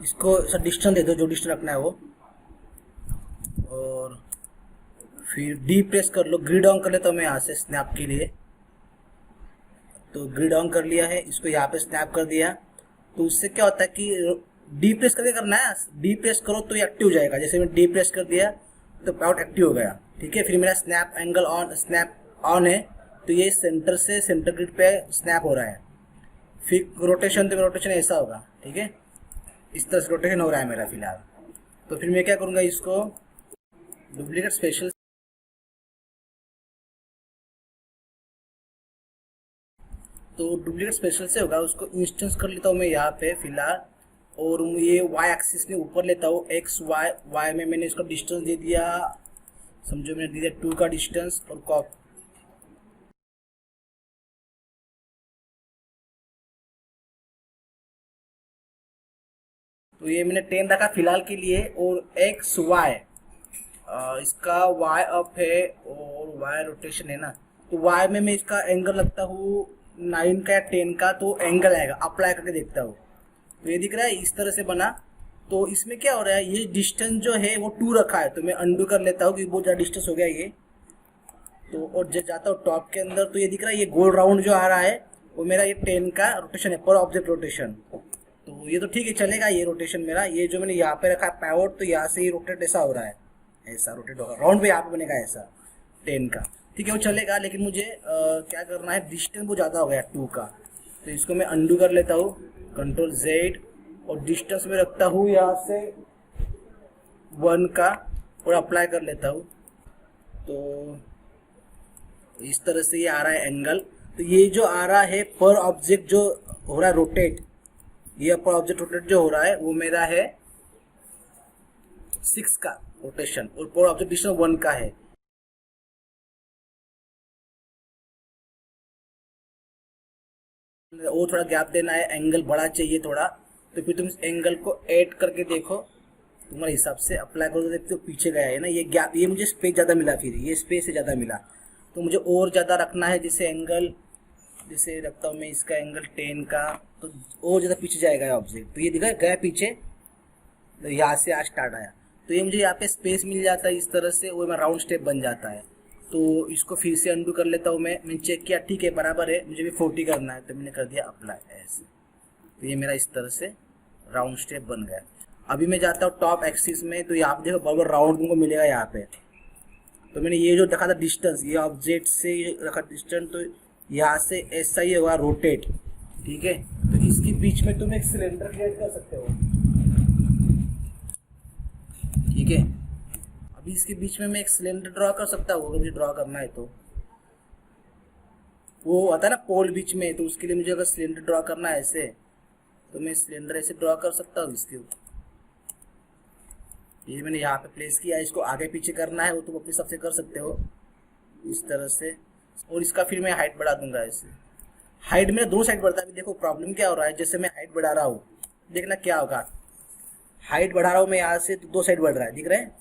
इसको sir distance दे दो, जो डिस्टेंस रखना है वो, और फिर डी प्रेस कर लो। ग्रिड ऑन कर लेता हूँ मैं यहाँ से स्नैप के लिए। तो ग्रिड ऑन कर लिया है, इसको यहाँ पे स्नैप कर दिया। तो उससे क्या होता है कि डी प्रेस करके करना है, डी प्रेस करो तो ये एक्टिव हो जाएगा। जैसे मैं डी प्रेस कर दिया तो पाउट एक्टिव हो गया। ठीक है, फिर मेरा snap angle on, snap on है, तो ये सेंटर से सेंटर ग्रिड पे स्नैप हो रहा है। फिर रोटेशन, तो रोटेशन ऐसा होगा। ठीक है, इस तरह से रोटेशन हो रहा है मेरा फिलहाल। तो फिर मैं क्या करूँगा, इसको डुप्लीकेट स्पेशल, तो डुप्लीकेट स्पेशल से होगा, उसको इंस्टेंस कर लेता हूँ मैं यहाँ पे फिलहाल। और ये वाई एक्सिस में ऊपर लेता हूँ, एक्स वाई, वाई में मैंने इसका डिस्टेंस दे दिया, समझो मैंने दे दिया 2 का डिस्टेंस, और कॉप तो ये मैंने 10 रखा फिलहाल के लिए। और एक्स वाई, इसका वाई अप है और वाई रोटेशन है ना, तो वाई में मैं इसका एंगल लगता हूँ 9 का या 10 का, तो एंगल आएगा। अप्लाई करके देखता हूँ, तो ये दिख रहा है इस तरह से बना। तो इसमें क्या हो रहा है, ये डिस्टेंस जो है वो 2 रखा है, तो मैं अंडू कर लेता हूँ क्योंकि बहुत ज़्यादा डिस्टेंस हो गया ये। तो और जब जाता हूँ टॉप के अंदर, तो ये दिख रहा है ये गोल राउंड जो आ रहा है वो मेरा ये 10 का रोटेशन है, पर ऑब्जेक्ट रोटेशन। तो ये तो ठीक है, चलेगा ये रोटेशन मेरा। ये जो मैंने यहाँ पे रखा है पैवट, तो यहाँ से ही रोटेट ऐसा हो रहा है, ऐसा रोटेट होगा राउंड पे, यहाँ पे बनेगा ऐसा 10 का। ठीक है, वो चलेगा, लेकिन मुझे क्या करना है, डिस्टेंस बहुत ज़्यादा हो गया 2 का। तो इसको मैं अंडू कर लेता हूँ, कंट्रोल जेड, और डिस्टेंस में रखता हूँ यहाँ से 1 का, और अप्लाई कर लेता हूँ। तो इस तरह से ये आ रहा है एंगल। तो ये जो आ रहा है पर ऑब्जेक्ट जो हो रहा है रोटेट, ये पर ऑब्जेक्ट रोटेट जो हो रहा है वो मेरा है 6 का रोटेशन, और पर ऑब्जेक्ट डिस्टेंस 1 का है। और थोड़ा गैप देना है, एंगल बड़ा चाहिए थोड़ा, तो फिर तुम इस एंगल को ऐड करके देखो, तुम्हारे हिसाब से अप्लाई करो तो देखते हो पीछे गया है ना ये गैप, ये मुझे स्पेस ज़्यादा मिला, फिर ये स्पेस से ज़्यादा मिला। तो मुझे और ज़्यादा रखना है, जैसे एंगल, जैसे रखता हूँ मैं इसका एंगल 10 का, तो और ज़्यादा पीछे जाएगा ऑब्जेक्ट। तो ये दिखा गया पीछे, तो यहाँ से आज स्टार्ट आया, तो ये मुझे यहाँ पे स्पेस मिल जाता है इस तरह से, और मैं राउंड स्टेप बन जाता है। तो इसको फिर से अंडू कर लेता हूँ मैंने चेक किया ठीक है बराबर है, मुझे भी 40 करना है, तो मैंने कर दिया अप्लाई ऐसे। तो ये मेरा इस तरह से राउंड स्टेप बन गया। अभी मैं जाता हूँ टॉप एक्सिस में, तो यहाँ पे देखो बराबर राउंड तुमको मिलेगा यहाँ पे। तो मैंने ये जो रखा था डिस्टेंस, ये ऑब्जेक्ट से रखा डिस्टेंस, तो यहाँ से ऐसा ही होगा रोटेट। ठीक है, तो इसके बीच में तुम एक सिलेंडर क्रिएट कर सकते हो। ठीक है, अभी इसके बीच में मैं एक सिलेंडर ड्रॉ कर सकता हूँ, अगर मुझे ड्रॉ करना है तो। वो आता है ना पोल बीच में, तो उसके लिए मुझे अगर सिलेंडर ड्रॉ करना है ऐसे, तो मैं सिलेंडर ऐसे ड्रॉ कर सकता हूँ इसके ऊपर। ये मैंने यहाँ पे प्लेस किया, इसको आगे पीछे करना है वो तुम अपने हिसाब से कर सकते हो इस तरह से। और इसका फिर मैं हाइट बढ़ा दूंगा ऐसे। हाइट मेरा दोनों साइड बढ़ता है। देखो प्रॉब्लम क्या हो रहा है, जैसे मैं हाइट बढ़ा रहा हूँ, देखना क्या होगा, हाइट बढ़ा रहा हूँ मैं यहाँ से, तो 2 साइड बढ़ रहा है, दिख रहा है।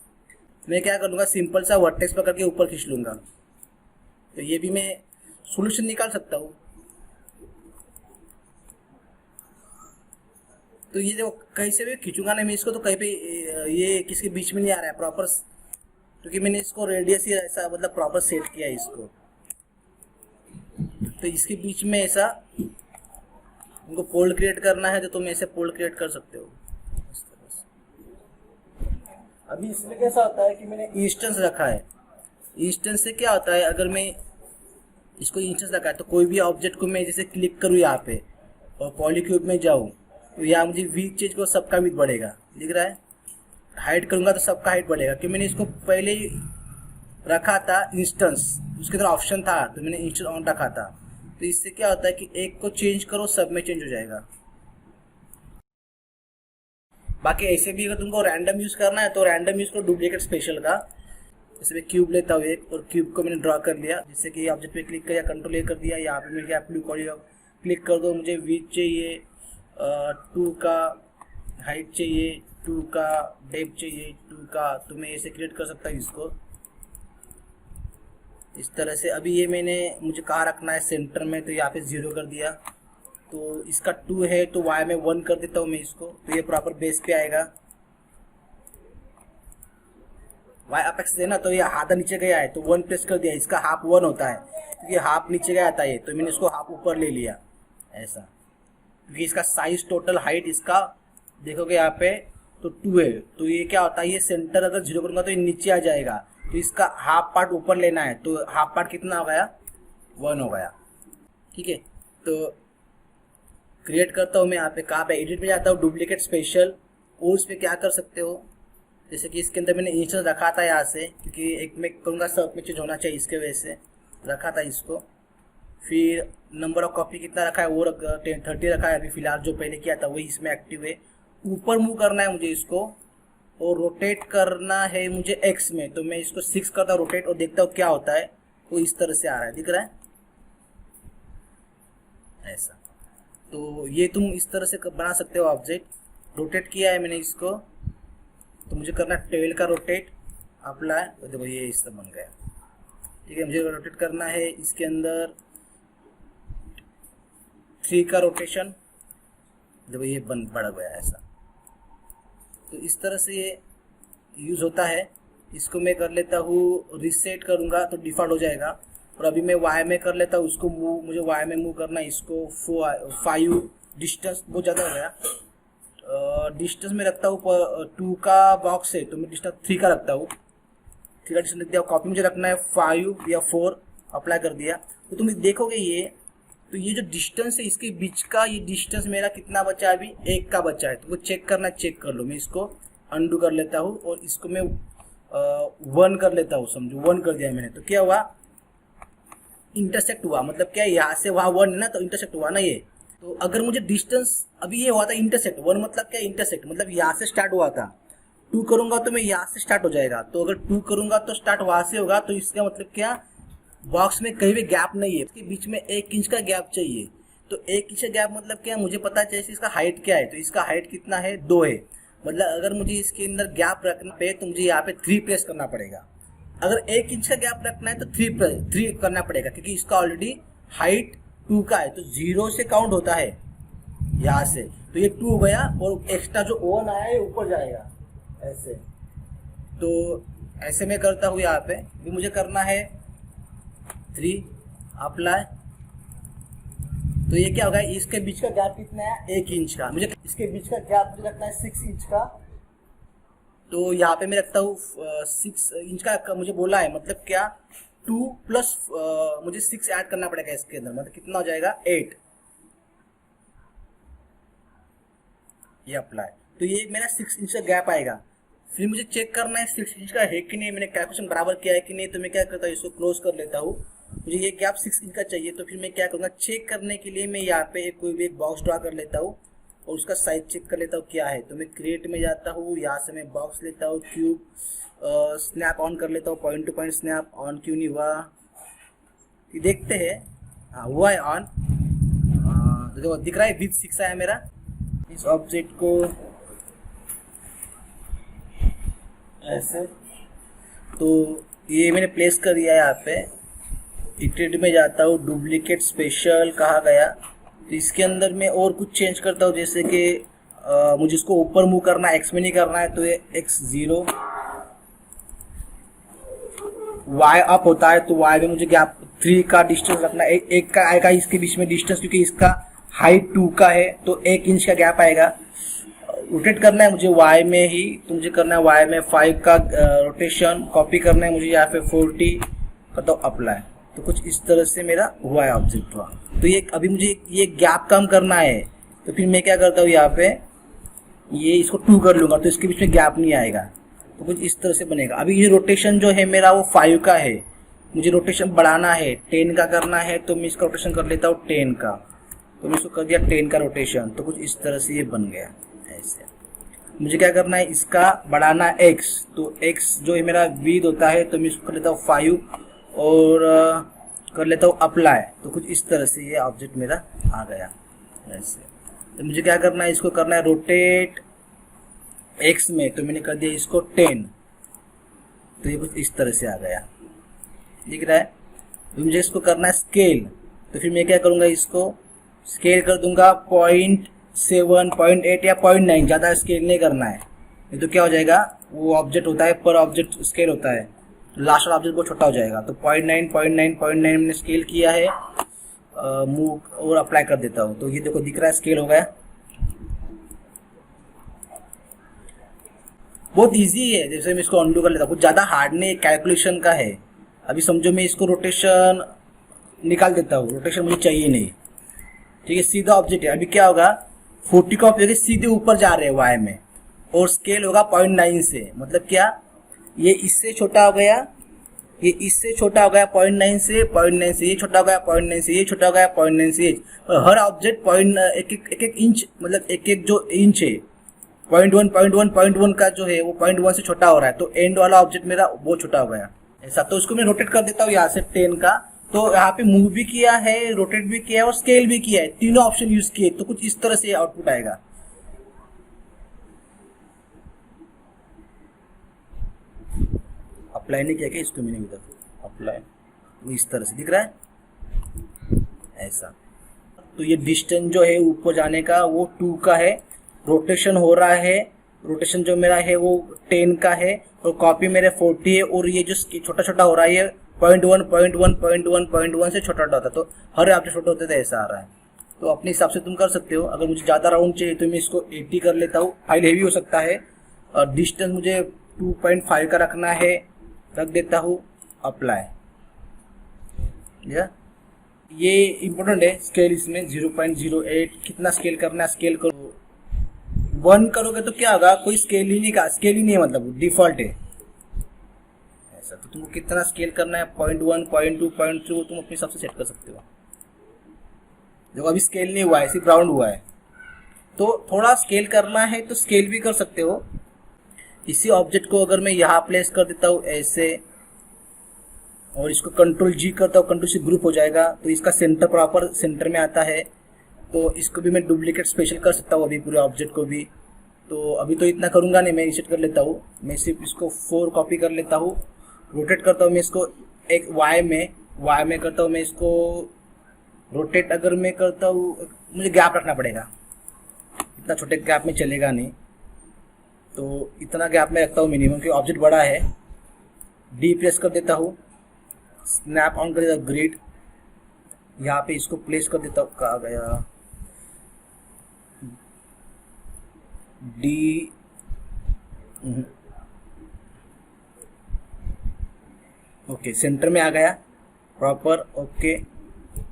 मैं क्या कर लूँगा, सिंपल सा वर्टेक्स पकड़ के ऊपर खींच लूँगा, तो ये भी मैं सोल्यूशन निकाल सकता हूँ। तो ये देखो कहीं से भी खींचूंगा ना मैं इसको, तो कहीं पे ये किसके बीच में नहीं आ रहा है प्रॉपर, क्योंकि मैंने इसको रेडियस ही ऐसा मतलब प्रॉपर सेट किया है इसको। तो इसके बीच में ऐसा उनको पोल क्रिएट करना है, तो तुम ऐसे पोल क्रिएट कर सकते हो इस तरह से। अभी इसमें कैसा होता है कि मैंने इंस्टेंस रखा है। इंस्टेंस से क्या होता है, अगर मैं इसको इंस्टेंस रखा है, तो कोई भी ऑब्जेक्ट को मैं जैसे क्लिक करूँ यहाँ पे और पॉलीक्यूब में जाऊँ, तो यहाँ मुझे वीक चीज को सबका विथ बढ़ेगा, दिख रहा है। हाइट करूँगा तो सबका हाइट बढ़ेगा, कि मैंने इसको पहले ही रखा था इंस्टेंस, उसके अंदर ऑप्शन था, तो मैंने इंस्टेंस ऑन रखा था। तो इससे क्या होता है कि एक को चेंज करो सब में चेंज हो जाएगा। बाकी ऐसे भी अगर तुमको रैंडम यूज करना है तो रैंडम यूज करो डुप्लीकेट स्पेशल का। जैसे मैं क्यूब लेता हूँ एक, और क्यूब को मैंने ड्रॉ कर लिया, जैसे कि ऑब्जेक्ट पे क्लिक किया, कंट्रोल ए कर दिया, यहाँ पे मैं ब्लू कॉलम क्लिक कर दो, मुझे विड्थ चाहिए 2 का, हाइट चाहिए 2 का, डेप्थ चाहिए 2 का, तो मैं ऐसे क्रिएट कर सकता हूँ इसको इस तरह से। अभी ये मैंने मुझे कहाँ रखना है सेंटर में, तो यहाँ पे 0 कर दिया, तो इसका 2 है तो y में 1 कर देता हूँ मैं इसको, तो ये प्रॉपर बेस पे आएगा। y अपेक्स देना तो ये आधा नीचे गया है तो 1 प्रेस कर दिया, इसका हाफ 1 होता है क्योंकि हाफ नीचे गया था ये, तो मैंने इसको हाफ ऊपर ले लिया ऐसा, क्योंकि इसका साइज टोटल हाइट इसका देखोगे यहाँ पे तो 2 है, तो ये क्या होता है, ये सेंटर अगर 0 करूँगा तो ये नीचे आ जाएगा, तो इसका हाफ पार्ट ऊपर लेना है, तो हाफ पार्ट कितना हो गया, 1 हो गया। ठीक है, तो क्रिएट करता हूँ मैं यहाँ पे, कहाँ पे एडिट में जाता हूँ, डुप्लीकेट स्पेशल, और उस पर क्या कर सकते हो, जैसे कि इसके अंदर मैंने इंस्टेंस रखा था यहाँ से, क्योंकि एक मैं कहूँगा सब में चीज होना चाहिए, इसके वजह से रखा था इसको। फिर नंबर ऑफ कॉपी कितना रखा है, वो 30 रखा है अभी फिलहाल, जो पहले किया था वही इसमें एक्टिव है। ऊपर मूव करना है मुझे इसको, और रोटेट करना है मुझे एक्स में, तो मैं इसको 6 करता हूँ रोटेट, और देखता हूँ क्या होता है, वो इस तरह से आ रहा है, दिख रहा है ऐसा। तो ये तुम इस तरह से बना सकते हो ऑब्जेक्ट। रोटेट किया है मैंने इसको, तो मुझे करना है टेल का रोटेट, अप्लाई, तो देखो ये इस तरह बन गया। ठीक है, मुझे रोटेट करना है इसके अंदर 3 का रोटेशन, देखो ये बढ़ गया ऐसा। तो इस तरह से ये यूज़ होता है। इसको मैं कर लेता हूँ, रिसेट करूँगा तो डिफ़ॉल्ट हो जाएगा, और अभी मैं वाई में कर लेता हूँ उसको मूव, मुझे वाई में मूव करना है इसको 5, डिस्टेंस बहुत ज़्यादा हो गया, डिस्टेंस में रखता हूँ 2 का बॉक्स है तो मैं डिस्टेंस 3 का रखता हूँ, 3 का डिस्टेंस रख दिया। कॉपी मुझे रखना है 5 या 4, अप्लाई कर दिया। तो तुम देखोगे ये, तो ये जो डिस्टेंस है इसके बीच का, ये डिस्टेंस मेरा कितना बचा है, अभी 1 का बचा है, तो वो चेक करना, चेक कर लो। मैं इसको अनडू कर लेता हूँ और इसको मैं 1 कर लेता हूँ, समझो 1 कर दिया मैंने, तो क्या हुआ, इंटरसेक्ट हुआ, मतलब क्या यहाँ से वहाँ 1 है ना, तो इंटरसेक्ट हुआ ना ये। तो अगर मुझे डिस्टेंस अभी ये हुआ था इंटरसेक्ट, 1 मतलब क्या, इंटरसेक्ट मतलब यहाँ से स्टार्ट हुआ था, 2 करूंगा तो मैं यहाँ से स्टार्ट हो जाएगा, तो अगर 2 करूंगा तो स्टार्ट वहां से होगा, तो इसका मतलब क्या, बॉक्स में कहीं भी गैप नहीं है, इसके बीच में 1 इंच का गैप चाहिए। तो 1 इंच का गैप मतलब क्या, मुझे पता चाहिए इसका हाइट क्या है, तो इसका हाइट कितना है, 2 है, मतलब अगर मुझे इसके अंदर गैप रखना पे तो मुझे यहाँ पे 3 प्रेस करना पड़ेगा। अगर 1 इंच का गैप रखना है तो 3 करना पड़ेगा, क्योंकि इसका ऑलरेडी हाइट 2 का है, तो 0 से काउंट होता है यहाँ से, तो ये 2 हो गया, और एक्स्ट्रा जो 1 आया है ऊपर जाएगा ऐसे। तो ऐसे मैं करता हूँ यहाँ पे, भी मुझे करना है 3, अप्लाई, तो ये क्या होगा, इसके बीच का गैप कितना है, 1 इंच का, मुझे इसके बीच का गैप मुझे रखना है 6 इंच का, तो यहाँ पे मैं रखता हूँ 6 इंच का, मुझे बोला है, मतलब क्या 2 प्लस मुझे 6 ऐड करना पड़ेगा इसके अंदर, मतलब कितना हो जाएगा 8, ये अप्लाई, तो ये मेरा 6 इंच का गैप आएगा। फिर मुझे चेक करना है 6 इंच का है कि नहीं, मैंने कैलकुलेशन बराबर किया है कि नहीं, तो मैं क्या करता हूँ, इसको क्लोज कर लेता हूँ। मुझे ये गैप 6 इंच का चाहिए, तो फिर मैं क्या करूँगा, चेक करने के लिए मैं यहाँ पे कोई भी एक बॉक्स ड्रा कर लेता हूँ और उसका साइज चेक कर लेता हूँ क्या है। तो मैं क्रिएट में जाता हूँ, यहाँ से मैं बॉक्स लेता हूँ, क्यूब स्नैप ऑन कर लेता हूँ, point two point snap on क्यों नहीं हुआ, देखते हैं, हाँ हुआ है ऑन, तो दिख रहा है विथ 6 आया मेरा। इस ऑब्जेक्ट को ऐसे, तो ये मैंने प्लेस कर दिया है यहाँ पे। इटरेट में जाता हूँ, डुप्लीकेट स्पेशल कहा गया, तो इसके अंदर मैं और कुछ चेंज करता हूँ, जैसे कि मुझे इसको ऊपर मूव करना है, एक्स में नहीं करना है, तो ये x0, y अप होता है, तो y में मुझे गैप 3 का डिस्टेंस रखना है, एक का आएगा इसके बीच में डिस्टेंस, क्योंकि इसका हाइट 2 का है, तो 1 इंच का गैप आएगा। रोटेट करना है मुझे y में ही, तो मुझे करना है y में 5 का रोटेशन, कॉपी करना है मुझे यहाँ पे 40, करता हूँ अप्लाई, तो कुछ इस तरह से मेरा हुआ है ऑब्जेक्ट हुआ। तो ये अभी मुझे ये गैप कम करना है, तो फिर मैं क्या करता हूँ, यहाँ पे ये इसको 2 कर लूँगा, तो इसके बीच में गैप नहीं आएगा, तो कुछ इस तरह से बनेगा। अभी ये रोटेशन जो है मेरा वो 5 का है, मुझे रोटेशन बढ़ाना है, 10 का करना है, तो मैं इसका रोटेशन कर लेता हूँ 10 का, तो मैं इसको कर दिया 10 का रोटेशन, तो कुछ इस तरह से ये बन गया ऐसे। मुझे क्या करना है, इसका बढ़ाना है x, तो x जो है मेरा विड्थ होता है, तो मैं इसको कर लेता हूँ 5 और कर लेता हूँ अप्लाई, तो कुछ इस तरह से ये ऑब्जेक्ट मेरा आ गया ऐसे। तो मुझे क्या करना है, इसको करना है रोटेट x में, तो मैंने कर दिया इसको 10, तो ये कुछ इस तरह से आ गया, दिख रहा है। तो मुझे इसको करना है स्केल, तो फिर मैं क्या करूँगा, इसको स्केल कर दूंगा 0.7, 0.8 या 0.9, ज़्यादा स्केल नहीं करना है, नहीं तो क्या हो जाएगा, वो ऑब्जेक्ट होता है पर ऑब्जेक्ट स्केल होता है, लास्ट वाला ऑब्जेक्ट बहुत छोटा हो जाएगा। तो 0.9, 0.9, 0.9 मैंने स्केल किया है, मूव और अप्लाई कर देता हूँ। तो ये देखो दिख रहा है स्केल हो गया। बहुत इजी है, जैसे मैं इसको अंडू कर लेता हूँ, कुछ ज़्यादा हार्ड नहीं, कैलकुलेशन का है। अभी समझो मैं इसको रोटेशन निकाल देता हूँ, रोटेशन मुझे चाहिए नहीं, ठीक है, सीधा ऑब्जेक्ट है। अभी क्या होगा, 40 का ऑब्जेक्ट सीधे ऊपर जा रहे हैं वाई में, और स्केल होगा 0.9 से, मतलब क्या, ये इससे छोटा हो गया, ये इससे छोटा हो गया 0.9 से, 0.9 से ये छोटा हो गया, 0.9 से ये छोटा हो गया, 0.9 से ये, और हर ऑब्जेक्ट एक इंच, मतलब एक जो इंच है 0.1 का जो है वो 0.1 से छोटा हो रहा है, तो एंड वाला ऑब्जेक्ट मेरा बहुत छोटा हो गया ऐसा। तो इसको मैं रोटेट कर देता हूँ यहाँ से 10 का। तो यहाँ पे मूव भी किया है, रोटेट भी किया है और स्केल भी किया है, तीनों ऑप्शन यूज किए, तो कुछ इस तरह से आउटपुट आएगा। अप्लाई नहीं किया क्या इसको मैंने इधर, अप्लाई, वो इस तरह से दिख रहा है ऐसा। तो ये डिस्टेंस जो है ऊपर जाने का वो 2 का है, रोटेशन हो रहा है, रोटेशन जो मेरा है वो 10 का है, और कॉपी मेरे 40 है, और ये जो छोटा छोटा हो रहा है 0.1, 0.1, 0.1, 0.1 से छोटा होता, तो हर आपके छोटे होते थे, ऐसा आ रहा है। तो अपने हिसाब से तुम कर सकते हो। अगर मुझे ज़्यादा राउंड चाहिए तो मैं इसको 80 कर लेता हूँ, फाइल हेवी हो सकता है, और डिस्टेंस मुझे 2.5 का रखना है, रख देता हूँ, अप्लाई। ये इम्पोर्टेंट है, स्केल इसमें 0.08 कितना स्केल करना है, स्केल करो 1 करोगे तो क्या होगा, कोई स्केल ही नहीं का, स्केल ही नहीं है, मतलब डिफॉल्ट है ऐसा। तो तुमको कितना स्केल करना है, 0.1, 0.2, 0.3 तुम अपने हिसाब से सेट कर सकते हो। देखो अभी स्केल नहीं हुआ है, सिर्फ राउंड हुआ है, तो थोड़ा स्केल करना है तो स्केल भी कर सकते हो। इसी ऑब्जेक्ट को अगर मैं यहाँ प्लेस कर देता हूँ ऐसे, और इसको कंट्रोल जी करता हूँ, कंट्रोल से ग्रुप हो जाएगा, तो इसका सेंटर प्रॉपर सेंटर में आता है। तो इसको भी मैं डुप्लीकेट स्पेशल कर सकता हूँ अभी पूरे ऑब्जेक्ट को भी। तो अभी तो इतना करूँगा नहीं, मैं रीसेट कर लेता हूँ, मैं सिर्फ इसको 4 कॉपी कर लेता हूँ, रोटेट करता हूँ मैं इसको एक वाई में करता हूँ मैं इसको रोटेट। अगर मैं करता हूँ, मुझे गैप रखना पड़ेगा, इतना छोटे गैप में चलेगा नहीं, तो इतना गैप में रखता हूँ मिनिमम, क्योंकि ऑब्जेक्ट बड़ा है। डी प्रेस कर देता हूँ, स्नैप ऑन कर देता हूँ, ग्रिड यहाँ पे इसको प्लेस कर देता हूँ, कहाँ गया, डी, ओके सेंटर में आ गया प्रॉपर। ओके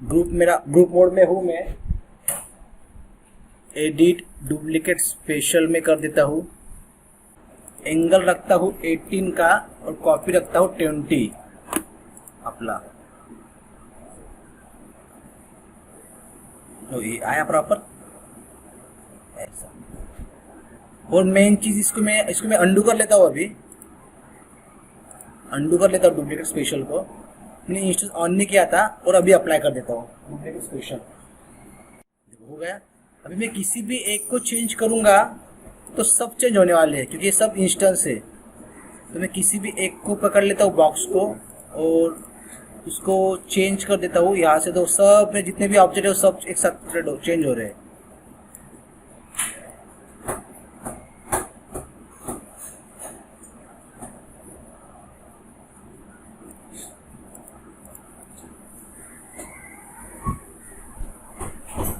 ग्रुप, मेरा ग्रुप मोड में हूँ मैं, एडिट डुप्लीकेट स्पेशल में कर देता हूँ, एंगल रखता हूँ 18 का, और कॉपी रखता हूँ 20 अपना। तो ये आया प्रॉपर ऐसा। और मेन चीज इसको मैं अंडू कर लेता हूँ, अभी अंडू कर लेता हूँ डुप्लीकेट स्पेशल को, मैंने इंस्टॉल ऑन नहीं किया था, और अभी अप्लाई कर देता हूँ डुप्लीकेट स्पेशल, हो गया। अभी मैं किसी भी एक को चेंज करूंगा तो सब चेंज होने वाले हैं, क्योंकि ये सब इंस्टेंस है। तो मैं किसी भी एक को पकड़ लेता हूँ बॉक्स को, और उसको चेंज कर देता हूँ यहाँ से, तो सब में जितने भी ऑब्जेक्ट है वो सब एक साथ चेंज हो रहे हैं।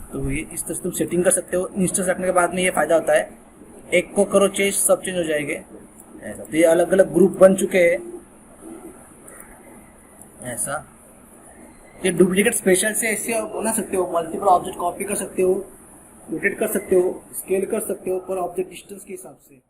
तो ये इस तरह से तुम सेटिंग कर सकते हो। इंस्टेंस रखने के बाद में ये फायदा होता है, एक को करो चेंज, सब चेंज हो जाएंगे ऐसा। तो ये अलग अलग ग्रुप बन चुके हैं ऐसा। ये डुप्लीकेट स्पेशल से ऐसे बना सकते हो, मल्टीपल ऑब्जेक्ट कॉपी कर सकते हो, रोटेट कर सकते हो, स्केल कर सकते हो पर ऑब्जेक्ट डिस्टेंस के हिसाब से।